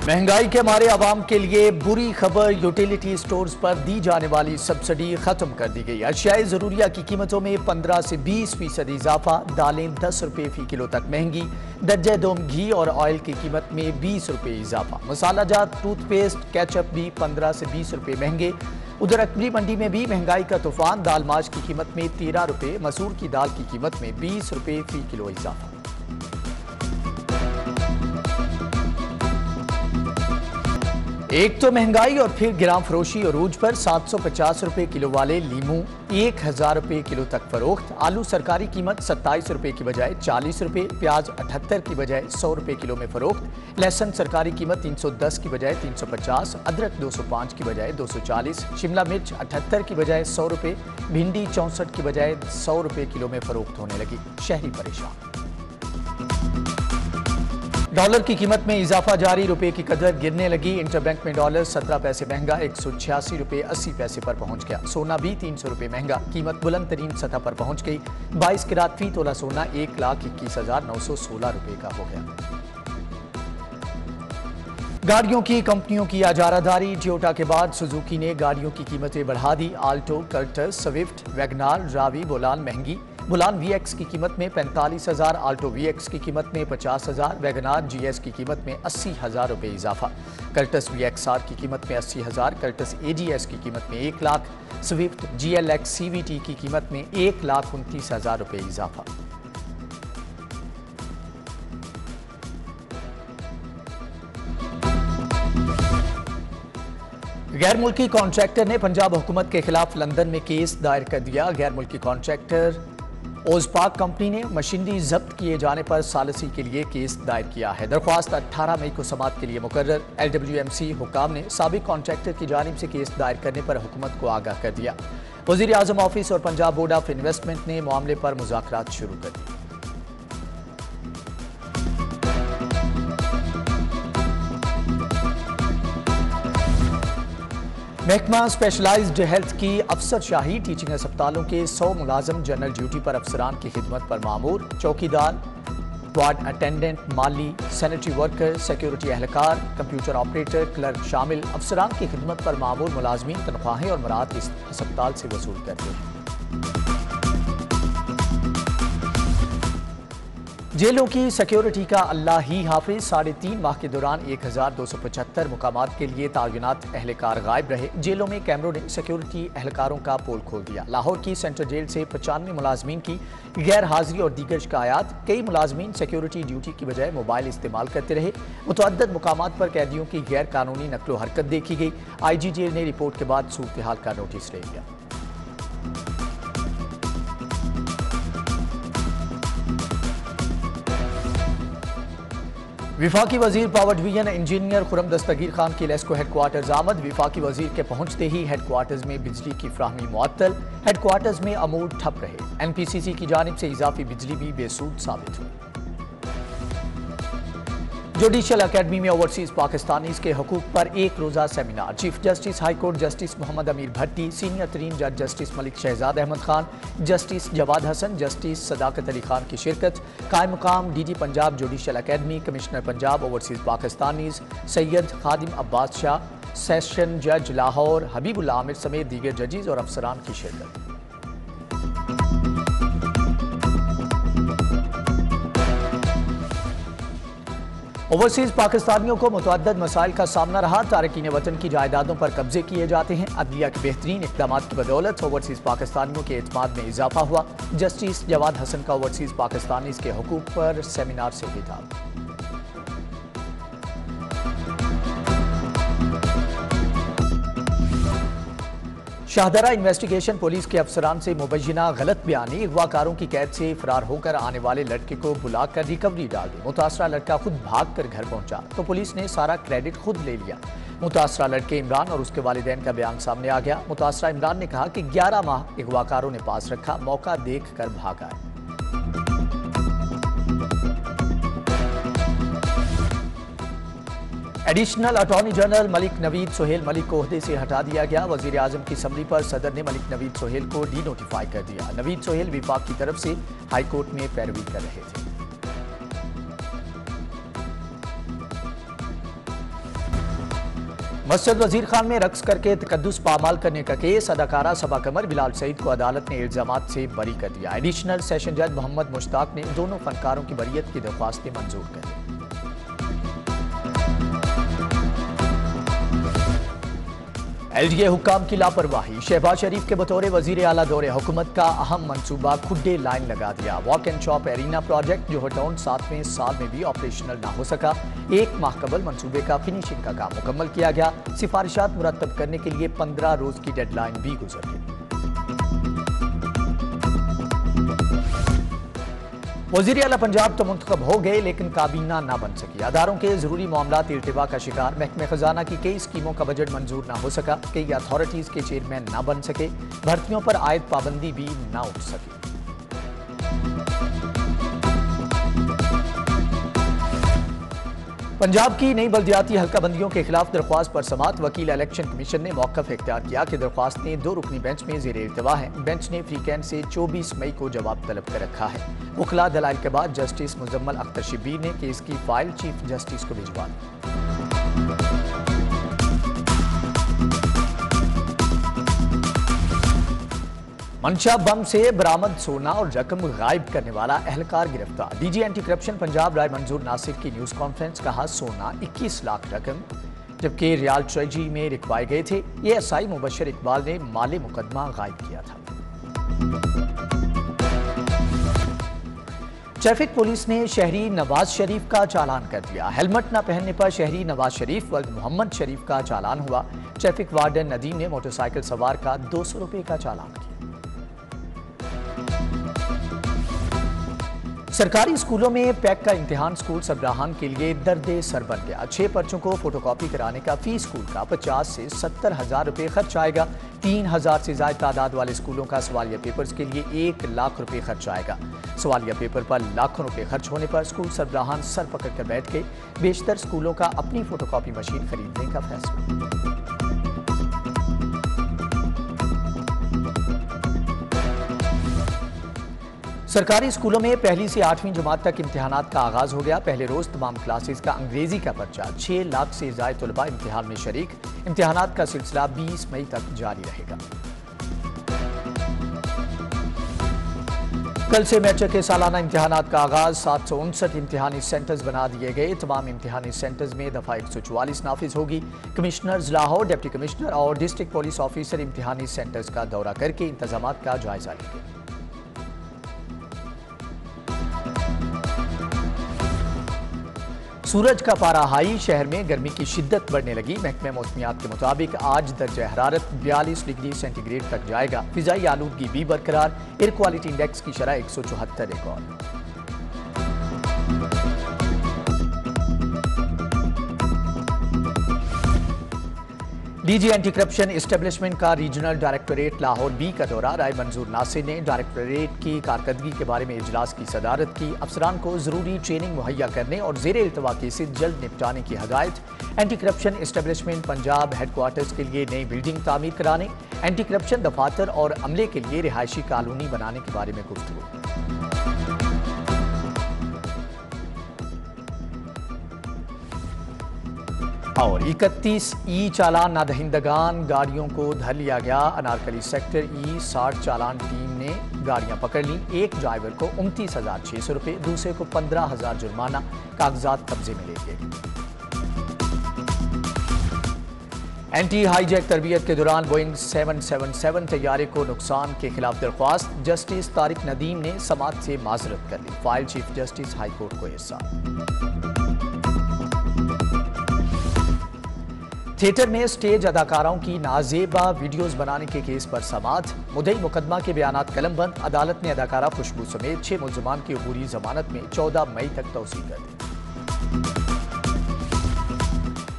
महंगाई के मारे आवाम के लिए बुरी खबर, यूटिलिटी स्टोर्स पर दी जाने वाली सब्सिडी खत्म कर दी गई। अशियाए जरूरिया की कीमतों में 15 से 20% इजाफा, दालें 10 रुपए फी किलो तक महंगी, दर्जे दोम घी और ऑयल की कीमत में 20 रुपए इजाफा, मसालाजात टूथपेस्ट केचप भी 15 से 20 रुपए महंगे। उधर अकबरी मंडी में भी महंगाई का तूफान, दाल माश की कीमत में 13 रुपए, मसूर की दाल की कीमत में 20 रुपए फी किलो इजाफा। एक तो महंगाई और फिर गिराम फरोशी अरूज पर 750 रुपए किलो वाले लीमू 1000 रुपए किलो तक फरोख्त, आलू सरकारी कीमत 27 रुपए की बजाय 40 रुपए, प्याज 78 की बजाय 100 रुपए किलो में फरोख्त, लहसुन सरकारी कीमत 310 की बजाय 350, अदरक 205 की बजाय 240, शिमला मिर्च 78 की बजाय 100 रुपए, भिंडी 64 की बजाय 100 रुपए किलो में फरोख्त होने लगी। शहरी परेशान। डॉलर की कीमत में इजाफा जारी, रुपए की कदर गिरने लगी। इंटरबैंक में डॉलर 17 पैसे महंगा 186 रुपए 80 पैसे पर पहुंच गया। सोना भी 300 रुपए महंगा, कीमत बुलंद तरीन सतह पर पहुंच गई। 22 किरात फी तोला सोना 1,21,916 रुपए का हो गया। गाड़ियों की कंपनियों की इजारादारी, टोयोटा के बाद सुजुकी ने गाड़ियों की कीमतें बढ़ा दी। Alto, Cultus, Swift, WagonR, Ravi, Bolan महंगी। बुलान वीएक्स की कीमत में 45,000, आल्टो वीएक्स की कीमत में 50,000, वैगनार जीएस की कीमत में 80,000 रुपए इजाफा, कर्टस वीएक्सआर की कीमत में 80,000, कर्टस एजीएस की कीमत में 1 लाख, स्विफ्ट जीएलएक्स सीवीटी की कीमत में 1,29,000 रुपए इजाफा। गैर मुल्की कॉन्ट्रैक्टर ने पंजाब हुकूमत के खिलाफ लंदन में केस दायर कर दिया। गैर मुल्की कॉन्ट्रैक्टर ओजपाक कंपनी ने मशीनरी जब्त किए जाने पर सालसी के लिए केस दायर किया है। दरख्वास्त 18 मई को समाअत के लिए मुकर्रर। LWMC हुकाम ने साबिक कॉन्ट्रैक्टर की जानिब से केस दायर करने पर हुकूमत को आगाह कर दिया। वज़ीर आज़म ऑफिस और पंजाब बोर्ड ऑफ इन्वेस्टमेंट ने मामले पर मुज़ाकरात शुरू कर दिए। महकमा स्पेशलाइज्ड हेल्थ की अफसरशाही, टीचिंग अस्पतालों के 100 मुलाजम जनरल ड्यूटी पर अफसरान की खिदमत पर मामूर, चौकीदार, वार्ड अटेंडेंट, माली, सैनिटरी वर्कर, सिक्योरिटी एहलकार, कंप्यूटर ऑपरेटर, क्लर्क शामिल अफसरान की खिदमत पर मामूर मुलाजमीन तनख्वाहें और मराद इस अस्पताल से वसूल करते हैं। जेलों की सिक्योरिटी का अल्लाह ही हाफिज, 3.5 माह के दौरान 1275 मुकामात के लिए तैनात एहलकार गायब रहे। जेलों में कैमरों ने सिक्योरिटी एहलकारों का पोल खोल दिया। लाहौर की सेंट्रल जेल से 95 मुलाजमीन की गैर हाजिरी और दीगर शिकायत। कई मुलाजमीन सिक्योरिटी ड्यूटी की बजाय मोबाइल इस्तेमाल करते रहे। मुतअद्दिद मुकामात पर कैदियों की गैर कानूनी नकलो हरकत देखी गई। IG जेल ने रिपोर्ट के बाद सूरत हाल का नोटिस ले लिया। विफाकी वजीर पावर डिवीजन इंजीनियर खुरम दस्तगीर खान की लेस्को हेडक्वार्टर्स आमद। विफाकी वजीर के पहुंचते ही हेडक्वार्टर्स में बिजली की फ्राहमी मुअत्तल, हेडक्वार्टर्स में अमूर ठप रहे। NPCC की जानिब से इजाफी बिजली भी बेसूद साबित हुई। जुडिशल अकेडमी में ओवरसीज पाकिस्तानीज के हकूक पर एक रोजा seminar. Chief justice high court justice Mohammad Amir Bhatti, senior तरीन जज justice Malik Shahzad Ahmed Khan, justice Jawad Hassan, justice Sadaqat Ali Khan की शिरकत। कायम मुकाम DG Punjab judicial academy, commissioner Punjab overseas Pakistanis Syed Khadim Abbas Shah, session जज लाहौर हबीबुल्लाह आमिर समेत दीगर जजेस और अफसरान की शिरकत। ओवरसीज पाकिस्तानियों को मुतअद्दिद मसाइल का सामना रहा। तारकीन वतन की जायदादों पर कब्जे किए जाते हैं। अदलिया के बेहतरीन इक़दाम की बदौलत ओवरसीज पाकिस्तानियों के एतमाद में इजाफा हुआ। जस्टिस जवाद हसन का ओवरसीज पाकिस्तानीज के हकूक पर सेमिनार से खिताब। शाहदरा इन्वेस्टिगेशन पुलिस के अफसरान से मुबैना गलत बयानी, अगवाकारों की कैद से फरार होकर आने वाले लड़के को बुलाकर रिकवरी डाल दी। मुतासरा लड़का खुद भाग कर घर पहुंचा तो पुलिस ने सारा क्रेडिट खुद ले लिया। मुतासरा लड़के इमरान और उसके वालिदैन का बयान सामने आ गया। मुतासरा इमरान ने कहा कि 11 माह अगवाकारों ने पास रखा, मौका देख कर भागा। Additional attorney general Malik Naveed Sohail Malik को ओहदे से हटा दिया गया। वजीर आजम की समरी पर सदर ने मलिक नवीद सोहेल को डी नोटिफाई कर दिया। नवीद सोहेल विफाक की तरफ से हाई कोर्ट में पैरवी कर रहे थे। मस्जिद वजीर खान में रक्स करके तकद्दुस पामाल करने का केस, अदाकारा सबा कमर बिलाल सईद को अदालत ने इल्जामात से बरी कर दिया। एडिशनल सेशन जज मोहम्मद मुश्ताक ने दोनों फनकारों की बरियत की दरख्वास्तें मंजूर कर दी। LDA हुक्काम की लापरवाही, शहबाज शरीफ के बतौर वजीर आला दौरे हुकूमत का अहम मंसूबा खुड्डे लाइन लगा दिया। Walk and shop arena project Johar town 7वें साल में भी ऑपरेशनल ना हो सका। एक माह कबल मंसूबे का फिनिशिंग का काम मुकम्मल किया गया। सिफारिशात मुरतब करने के लिए 15 रोज की डेडलाइन भी गुजर गई। वज़ीर आला पंजाब तो मुंतखब हो गए लेकिन काबीना ना बन सकी। अदारों के जरूरी मामलात इल्तिवा का शिकार। महकमे खजाना की कई स्कीमों का बजट मंजूर ना हो सका। कई अथॉरिटीज के चेयरमैन ना बन सके। भर्तियों पर आयद पाबंदी भी ना उठ सकी। पंजाब की नई बल्दियाती हल्काबंदियों के खिलाफ दरख्वास्त पर समात। वकील इलेक्शन कमीशन ने मौक़िफ़ इख्तियार किया कि दरख्वास्तें 2 रुकनी बेंच में ज़ेर इल्तिवा हैं। बेंच ने फ्रीकैंड से 24 मई को जवाब तलब कर रखा है। वकला दलाइल के बाद जस्टिस मुजम्मल अख्तर शिब्बीर ने केस की फाइल चीफ जस्टिस को भिजवा दी। मंशा बम से बरामद सोना और रकम गायब करने वाला अहलकार गिरफ्तार। डीजी एंटी करप्शन पंजाब राय मंजूर नासिर की न्यूज कॉन्फ्रेंस, कहा सोना 21 लाख रकम जबकि रियाल ट्रेजरी में रिकवाए गए थे। ASI मुबशर इकबाल ने माले मुकदमा गायब किया था। ट्रैफिक पुलिस ने शहरी नवाज शरीफ का चालान कर दिया। हेलमेट न पहनने पर शहरी नवाज शरीफ व मोहम्मद शरीफ का चालान हुआ। ट्रैफिक वार्डन नदीम ने मोटरसाइकिल सवार का 200 रुपए का चालान किया। सरकारी स्कूलों में पैक का इम्तिहान स्कूल सबराहान के लिए दर्दे सर बन गया। 6 पर्चों को फोटोकॉपी कराने का फी स्कूल का 50 से 70 हजार रुपए खर्च आएगा। 3000 से ज्यादा तादाद वाले स्कूलों का सवालिया पेपर्स के लिए 1 लाख रुपए खर्च आएगा। सवालिया पेपर पर लाखों रुपए खर्च होने पर स्कूल सरबराहान सर पकड़कर बैठ गए। बेशतर स्कूलों का अपनी फोटोकॉपी मशीन खरीदने का फैसला। सरकारी स्कूलों में पहली से 8वीं जमात तक इम्तिहानात का आगाज हो गया। पहले रोज तमाम क्लासेस का अंग्रेजी का पर्चा। 6 लाख से ज्यादा तलबा इम्तिहान में शरीक। इम्तिहानात का सिलसिला 20 मई तक जारी रहेगा। कल से मैट्रिक के सालाना इम्तिहानात का आगाज। 759 इम्तिहानी सेंटर्स बना दिए गए। तमाम इम्तिहानी सेंटर्स में दफा 144 नाफिज होगी। कमिश्नर्स लाहौर, डिप्टी कमिश्नर और डिस्ट्रिक्ट पुलिस ऑफिसर इम्तिहानी सेंटर्स का दौरा करके इंतजामात का जायजा लेंगे। सूरज का पारा हाई, शहर में गर्मी की शिद्दत बढ़ने लगी। महकमे मौसमियात के मुताबिक आज दर्जा हरारत 42 डिग्री सेंटीग्रेड तक जाएगा। फिजाई आलूदगी भी बरकरार। एयर क्वालिटी इंडेक्स की शरह 174 record. DG anti corruption establishment का रीजनल डायरेक्टोरेट लाहौर बी का दौरा। राय मंजूर नासिर ने डायरेक्टोरेट की कारकर्दगी के बारे में इजलास की सदारत की। अफसरान को जरूरी ट्रेनिंग मुहैया करने और जेर इल्तवा केसेस जल्द निपटाने की हदायत। Anti corruption establishment Punjab headquarters के लिए नई बिल्डिंग तामीर कराने, एंटी करप्शन दफातर और अमले के लिए रिहायशी कॉलोनी बनाने के बारे में गुफ्तगू। और 31 ई चालान नादहिंदगान गाड़ियों को धर लिया गया। अनारकली सेक्टर E60 चालान टीम ने गाड़ियां पकड़ ली। एक ड्राइवर को 29,600 रुपए, दूसरे को 15,000 जुर्माना। कागजात कब्जे में ले गए। एंटी हाईजैक तरबियत के दौरान बोइंग 777 तैयारे को नुकसान के खिलाफ दरख्वास्त। जस्टिस तारिक नदीम ने समात से माजरत कर ली। File chief justice high court को हिस्सा। थिएटर में स्टेज अदाकाराओं की नाजेबा वीडियोस बनाने के केस पर समात। मुद्दई मुकदमा के बयानात कलमबंद। अदालत ने अदाकारा खुशबू समेत 6 मुल्जमान की अबूरी जमानत में 14 मई तक तौसील कर दी।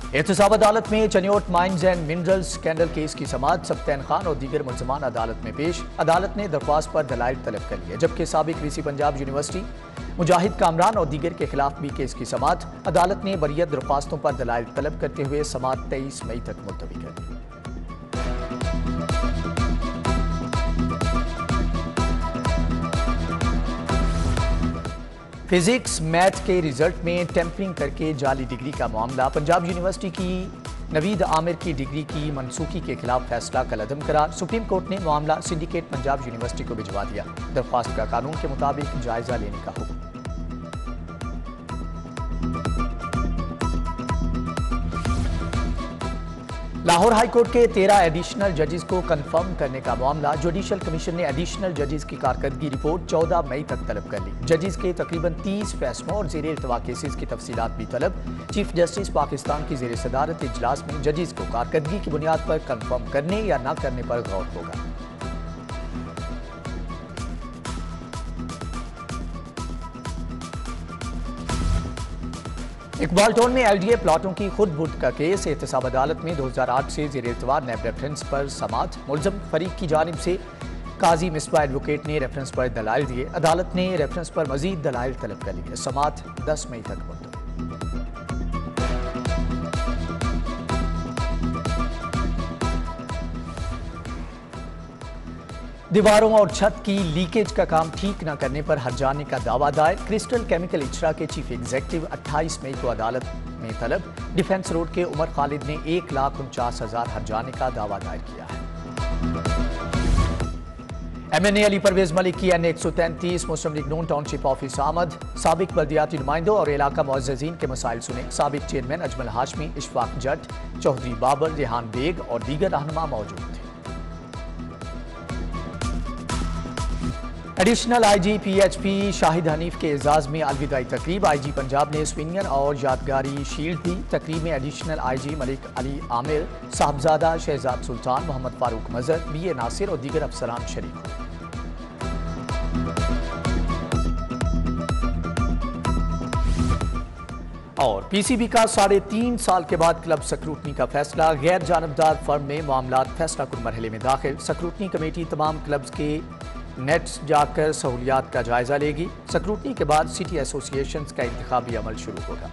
एहतसाब अदालत में Chiniot mines and minerals scandal case की समात। सब्तैन खान और दीगर मुल्जमान अदालत में पेश। अदालत ने दरख्वास्त पर दलाइल तलब कर लिए। जबकि साबिक वीसी पंजाब यूनिवर्सिटी मुजाहिद कामरान और दीगर के खिलाफ भी केस की समात। अदालत ने बरियत दरख्वास्तों पर दलाइल तलब करते हुए समात 23 मई तक मुलतवी कर दी। फिजिक्स मैथ के रिजल्ट में टेम्परिंग करके जाली डिग्री का मामला। पंजाब यूनिवर्सिटी की नवीद आमिर की डिग्री की मनसूखी के खिलाफ फैसला कलअदम करार। सुप्रीम कोर्ट ने मामला सिंडिकेट पंजाब यूनिवर्सिटी को भिजवा दिया। दरख्वास्त का कानून के मुताबिक जायजा लेने का हुक्म। लाहौर हाई कोर्ट के 13 एडिशनल जजेस को कंफर्म करने का मामला। जुडिशल कमीशन ने एडिशनल जजेस की कारकर्दगी रिपोर्ट 14 मई तक तलब कर ली। जजेस के तकरीबन 30 फैसलों और जेर इल्तवा केसेस की तफसीलात भी तलब। चीफ जस्टिस पाकिस्तान की जेर सदारत इजलास में जजेस को कारकर्दगी की बुनियाद पर कंफर्म करने या न करने पर गौर होगा। इकबाल टाउन में एलडीए प्लाटों की खुद बुद का केस। एहतसाब अदालत में 2008 से जेर इल्तवा नैब रेफरेंस पर समात। मुलजम फरीक की जानिब से काजी मिसबा एडवोकेट ने रेफरेंस पर दलाइल दिए। अदालत ने रेफरेंस पर मजीद दलाइल तलब कर लिए। समात 10 मई तक मुलतवी। दीवारों और छत की लीकेज का काम ठीक न करने पर हर्जाने का दावा दायर। क्रिस्टल केमिकल इचरा के चीफ एग्जीक्यूटिव 28 मई को अदालत में तलब। डिफेंस रोड के उमर खालिद ने 1,49,000 हर्जाने का दावा दायर किया है। MNA अली परवेज मलिक की N 133 मुस्लिम लीग नून टाउनशिप ऑफिस आमद। साबिक बल्दियाती नुमाइंदों और इलाका मुअज़्ज़ज़ीन के मसाइल सुने। साबिक चेयरमैन अजमल हाशमी, इशफाक जट, चौधरी बाबर, रेहान बेग और दीगर रहनुमा मौजूद थे। Additional IG PHP Shahid Hanif के एजाज में अलविदाई तकरीब। IG पंजाब ने स्विनियर और यादगारी शील्ड दी। तकरीब में एडिशनल IG मलिक अली आमिर, साहबजादा शहजाद सुल्तान, मोहम्मद फारूक मजहर, BA नासिर और दीगर अफसरान शरीक हुए। और PCB का 3.5 साल के बाद क्लब स्क्रूटनी का फैसला। गैर जानबदार फर्म में मामला फैसला कुन मरहले में दाखिल। स्क्रूटनी कमेटी तमाम क्लब्स के नेट्स जाकर सहूलियात का जायजा लेगी। स्क्रूटनी के बाद सिटी एसोसिएशंस का इंतखाबी अमल शुरू होगा।